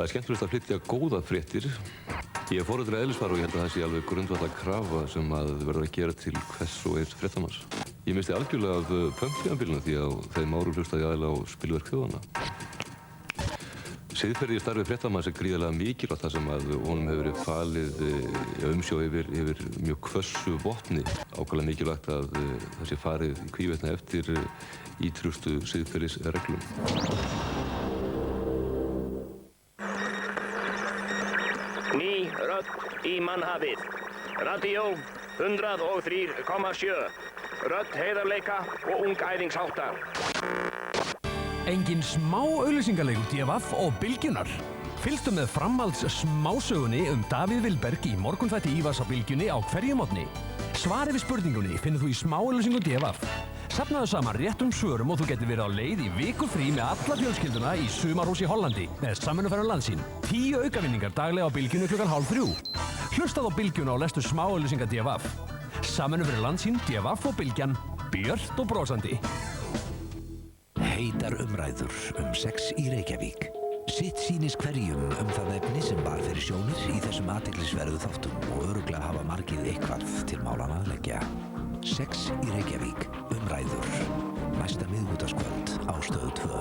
Það skemmtilegt að flytja góða fréttir. Ég foreldri eðlisfar og ég held að það sé alveg grundvallar krafa sem að verður að gera til hvers og eins fréttamanns. Ég misti algjörlega af punk-tímabilinu því að þeim árum hlustaði ég aðeins á spilverk þjóðanna. Siðferði í starfi fréttamanns er gríðarlega mikilvægt þar sem að honum hefur verið falið umsjá yfir mjög hvössu vopni. Ákaflega mikilvægt að það sé farið í hvívetna eftir ítrustu siðferðisreglum. Ný rödd í mannhafið. Radíó 103,7. Rödd heiðarleika og ungæðingsháttar. Engin smá auglýsingaleikur DFF og Bylgjunnar. Fylgstu með framhalds smásögunni Davíð Vilberg í morgunþætti Ívars á Bylgjunni á hverju morgni. Svarið við spurningunni finnur þú í smá auglýsingu DFF. Safnaðu saman réttum svörum og þú getur verið á leið í vikurfrí með alla fjölskylduna í sumarhús í Hollandi með Samvinnuferðum Landsín. 10 aukavinningar daglega á Bylgjunni klukkan 2:30. Hlustaðu á Bylgjuna og lestu smá auglýsingar DFF. Samvinnuferðum Landsín, DFF og Bylgjan. Björt og brosandi. Heitar umræður sex í Reykjavík. Sitt sýnist hverjum það efni sem bar fyrir sjónir í þessum athyglisverðu þáttum og örugglega hafa margir eitthvað til málanna að leggja. Sex í Reykjavík. Umræður. Næsta miðvikudagskvöld á Stöð 2.